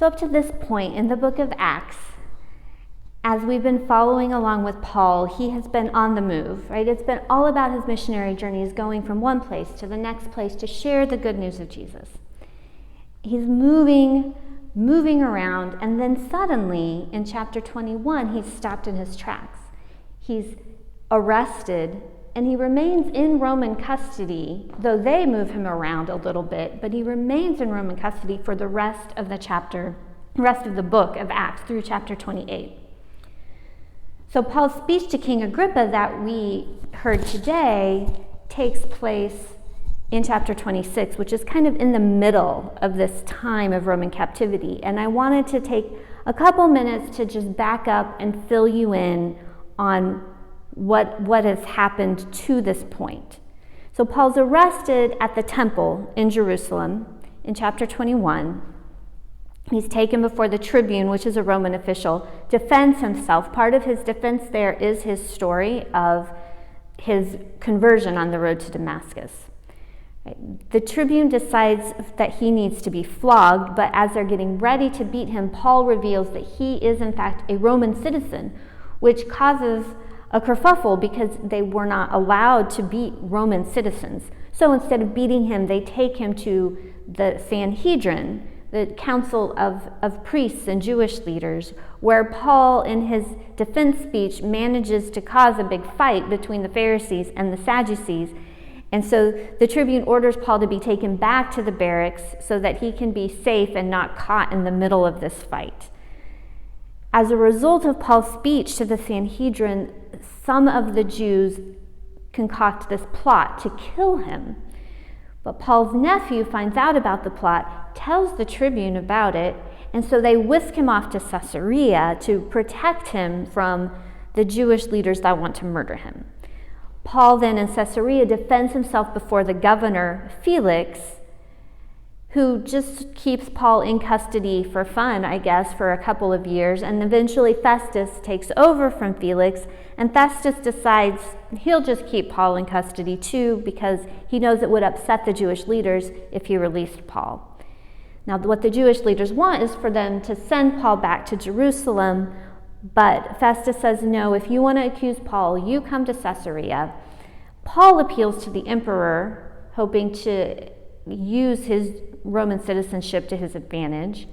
So up to this point in the book of Acts, as we've been following along with Paul, he has been on the move, right? It's been all about his missionary journeys, going from one place to the next place to share the good news of Jesus. He's moving around, and then suddenly in chapter 21, he's stopped in his tracks. He's arrested, and he remains in Roman custody, though they move him around a little bit, but he remains in Roman custody for the rest of the book of Acts through chapter 28. So Paul's speech to King Agrippa that we heard today takes place in chapter 26, which is kind of in the middle of this time of Roman captivity. And I wanted to take a couple minutes to just back up and fill you in on what has happened to this point. So Paul's arrested at the temple in Jerusalem in chapter 21. He's taken before the tribune, which is a Roman official, defends himself. Part of his defense there is his story of his conversion on the road to Damascus. The tribune decides that he needs to be flogged, but as they're getting ready to beat him, Paul reveals that he is in fact a Roman citizen, which causes a kerfuffle because they were not allowed to beat Roman citizens. So instead of beating him, they take him to the Sanhedrin, the council of priests and Jewish leaders, where Paul, in his defense speech, manages to cause a big fight between the Pharisees and the Sadducees. And so the tribune orders Paul to be taken back to the barracks so that he can be safe and not caught in the middle of this fight. As a result of Paul's speech to the Sanhedrin, some of the Jews concoct this plot to kill him. But Paul's nephew finds out about the plot, tells the tribune about it, and so they whisk him off to Caesarea to protect him from the Jewish leaders that want to murder him. Paul then in Caesarea defends himself before the governor, Felix, who just keeps Paul in custody for fun, I guess, for a couple of years, and eventually Festus takes over from Felix, and Festus decides he'll just keep Paul in custody too because he knows it would upset the Jewish leaders if he released Paul. Now, what the Jewish leaders want is for them to send Paul back to Jerusalem, but Festus says, no, if you want to accuse Paul, you come to Caesarea. Paul appeals to the emperor, hoping to use his Roman citizenship to his advantage.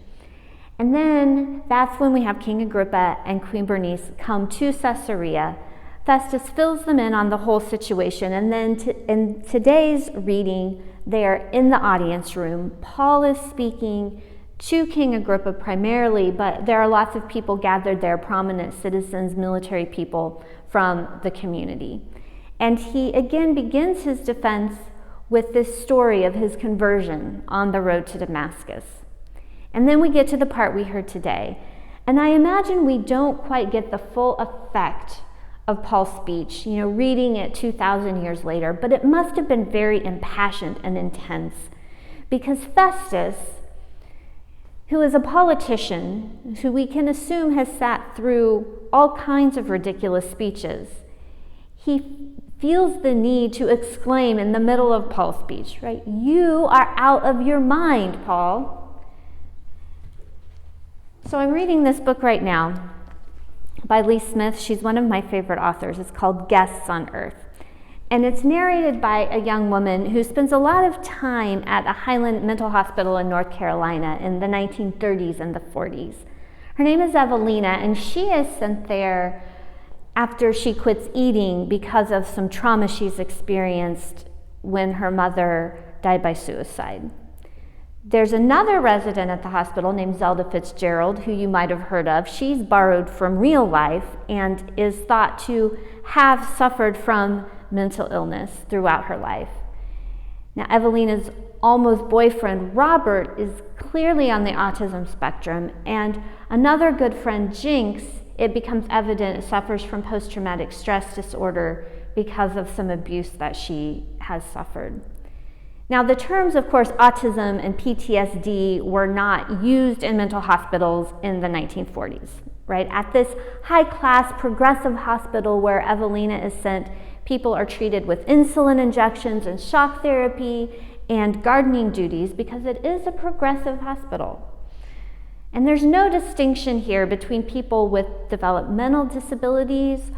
And then that's when we have King Agrippa and Queen Bernice come to Caesarea. Festus fills them in on the whole situation, and then in today's reading, they are in the audience room. Paul is speaking to King Agrippa primarily, but there are lots of people gathered there, prominent citizens, military people from the community. And he again begins his defense with this story of his conversion on the road to Damascus. And then we get to the part we heard today. And I imagine we don't quite get the full effect of Paul's speech, reading it 2,000 years later, but it must have been very impassioned and intense because Festus, who is a politician, who we can assume has sat through all kinds of ridiculous speeches, he feels the need to exclaim in the middle of Paul's speech, right? You are out of your mind, Paul. So I'm reading this book right now by Lee Smith. She's one of my favorite authors. It's called Guests on Earth. And it's narrated by a young woman who spends a lot of time at a Highland mental hospital in North Carolina in the 1930s and the 40s. Her name is Evelina, and she is sent there after she quits eating because of some trauma she's experienced when her mother died by suicide. There's another resident at the hospital named Zelda Fitzgerald, who you might have heard of. She's borrowed from real life and is thought to have suffered from mental illness throughout her life. Now, Evelina's almost boyfriend, Robert, is clearly on the autism spectrum, and another good friend, Jinx, it becomes evident suffers from post-traumatic stress disorder because of some abuse that she has suffered. Now, the terms, of course, autism and PTSD were not used in mental hospitals in the 1940s, right? At this high-class progressive hospital where Evelina is sent, people are treated with insulin injections and shock therapy and gardening duties because it is a progressive hospital. And there's no distinction here between people with developmental disabilities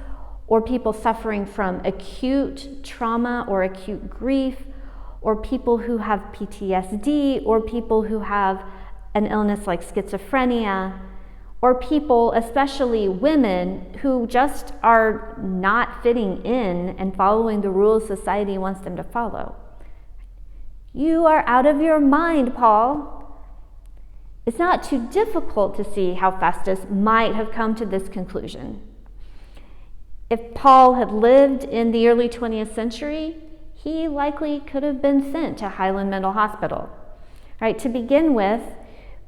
or people suffering from acute trauma or acute grief, or people who have PTSD, or people who have an illness like schizophrenia, or people, especially women, who just are not fitting in and following the rules society wants them to follow. You are out of your mind, Paul. It's not too difficult to see how Festus might have come to this conclusion. If Paul had lived in the early 20th century, he likely could have been sent to Highland Mental Hospital. Right, to begin with,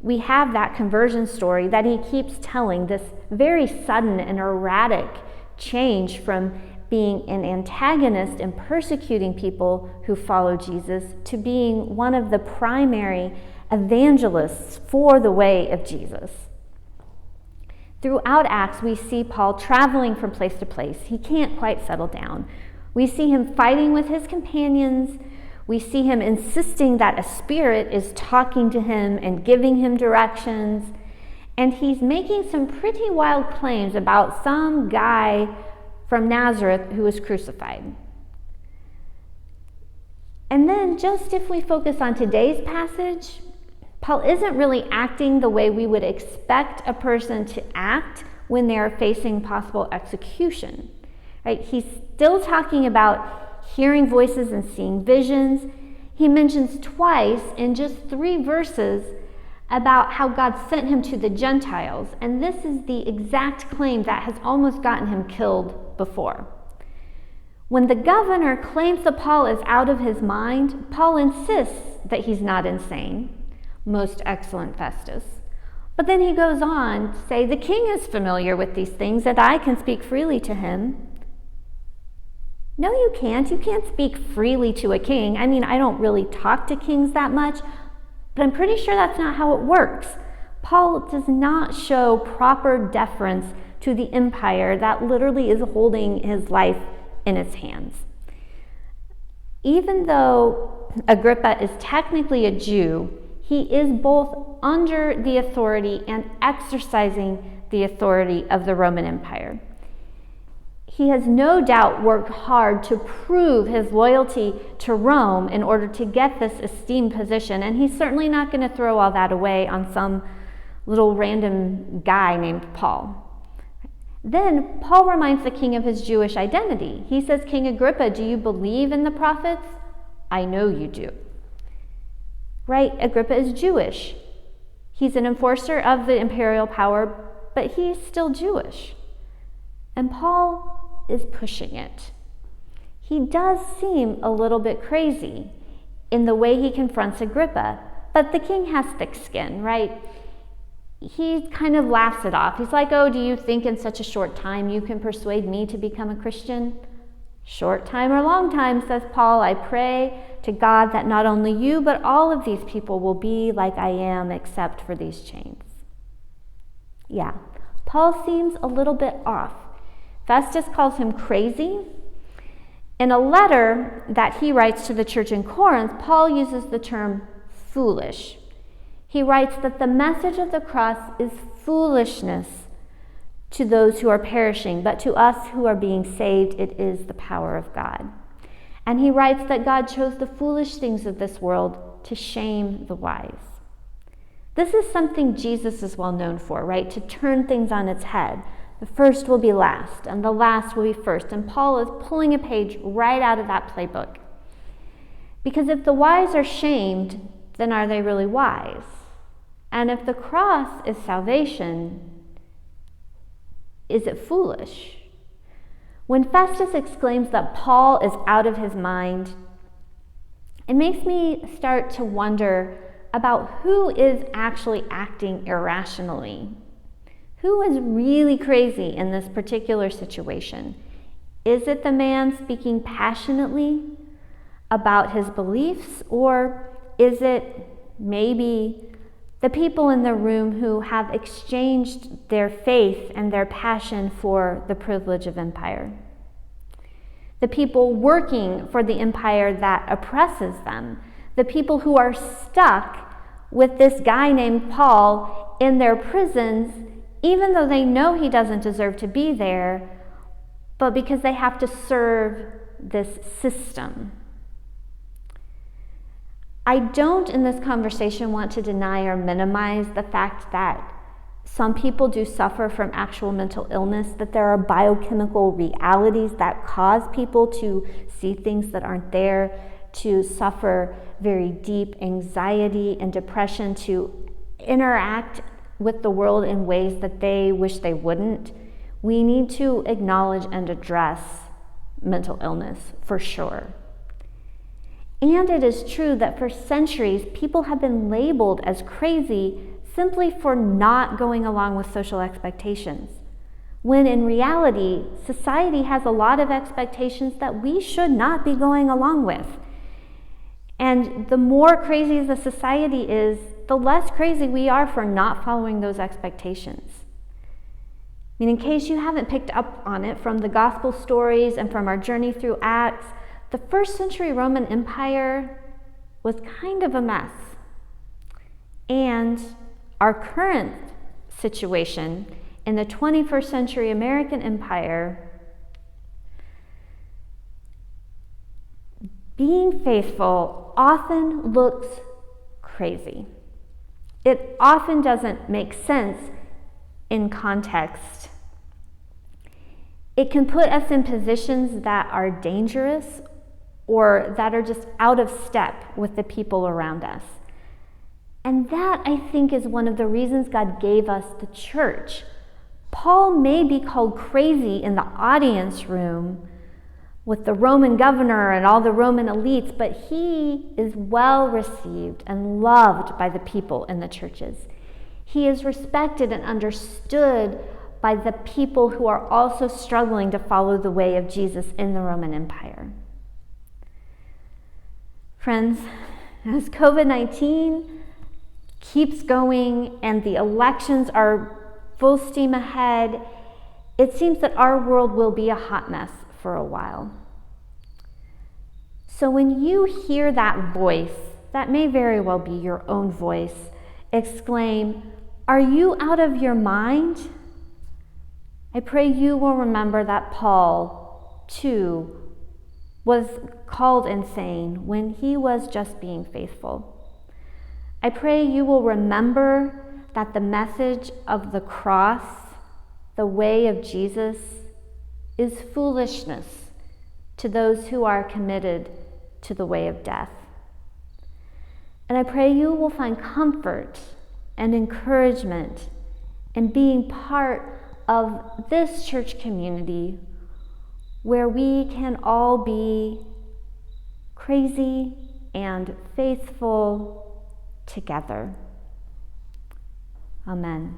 we have that conversion story that he keeps telling, this very sudden and erratic change from being an antagonist and persecuting people who follow Jesus to being one of the primary evangelists for the way of Jesus. Throughout Acts, we see Paul traveling from place to place. He can't quite settle down. We see him fighting with his companions. We see him insisting that a spirit is talking to him and giving him directions. And he's making some pretty wild claims about some guy from Nazareth who was crucified. And then, just if we focus on today's passage, Paul isn't really acting the way we would expect a person to act when they are facing possible execution. Right? He's still talking about hearing voices and seeing visions. He mentions twice in just 3 verses about how God sent him to the Gentiles, and this is the exact claim that has almost gotten him killed before. When the governor claims that Paul is out of his mind, Paul insists that he's not insane. Most excellent Festus. But then he goes on to say, the king is familiar with these things, that I can speak freely to him. No, you can't. You can't speak freely to a king. I mean, I don't really talk to kings that much, but I'm pretty sure that's not how it works. Paul does not show proper deference to the empire that literally is holding his life in its hands. Even though Agrippa is technically a Jew, he is both under the authority and exercising the authority of the Roman Empire. He has no doubt worked hard to prove his loyalty to Rome in order to get this esteemed position, and he's certainly not going to throw all that away on some little random guy named Paul. Then Paul reminds the king of his Jewish identity. He says, King Agrippa, do you believe in the prophets? I know you do. Right? Agrippa is Jewish. He's an enforcer of the imperial power, but he's still Jewish. And Paul is pushing it. He does seem a little bit crazy in the way he confronts Agrippa, but the king has thick skin, right? He kind of laughs it off. He's like, oh, do you think in such a short time you can persuade me to become a Christian? Short time or long time, says Paul, I pray to God that not only you, but all of these people will be like I am, except for these chains. Yeah, Paul seems a little bit off. Festus calls him crazy. In a letter that he writes to the church in Corinth, Paul uses the term foolish. He writes that the message of the cross is foolishness to those who are perishing, but to us who are being saved, it is the power of God. And he writes that God chose the foolish things of this world to shame the wise. This is something Jesus is well known for, right? To turn things on its head. The first will be last, and the last will be first. And Paul is pulling a page right out of that playbook. Because if the wise are shamed, then are they really wise? And if the cross is salvation, is it foolish? When Festus exclaims that Paul is out of his mind, it makes me start to wonder about who is actually acting irrationally. Who is really crazy in this particular situation? Is it the man speaking passionately about his beliefs, or is it maybe the people in the room who have exchanged their faith and their passion for the privilege of empire? The people working for the empire that oppresses them. The people who are stuck with this guy named Paul in their prisons, even though they know he doesn't deserve to be there, but because they have to serve this system. I don't, in this conversation, want to deny or minimize the fact that some people do suffer from actual mental illness, that there are biochemical realities that cause people to see things that aren't there, to suffer very deep anxiety and depression, to interact with the world in ways that they wish they wouldn't. We need to acknowledge and address mental illness for sure. And it is true that for centuries, people have been labeled as crazy simply for not going along with social expectations, when in reality, society has a lot of expectations that we should not be going along with. And the more crazy the society is, the less crazy we are for not following those expectations. I mean, in case you haven't picked up on it from the gospel stories and from our journey through Acts, the first century Roman Empire was kind of a mess. And our current situation in the 21st century American Empire, being faithful often looks crazy. It often doesn't make sense in context. It can put us in positions that are dangerous or that are just out of step with the people around us. And that, I think, is one of the reasons God gave us the church. Paul may be called crazy in the audience room with the Roman governor and all the Roman elites, but he is well received and loved by the people in the churches. He is respected and understood by the people who are also struggling to follow the way of Jesus in the Roman Empire. Friends, as COVID-19 keeps going and the elections are full steam ahead, it seems that our world will be a hot mess for a while. So when you hear that voice, that may very well be your own voice, exclaim, "Are you out of your mind?" I pray you will remember that Paul, too, was called insane when he was just being faithful. I pray you will remember that the message of the cross, the way of Jesus, is foolishness to those who are committed to the way of death. And I pray you will find comfort and encouragement in being part of this church community where we can all be crazy and faithful together. Amen.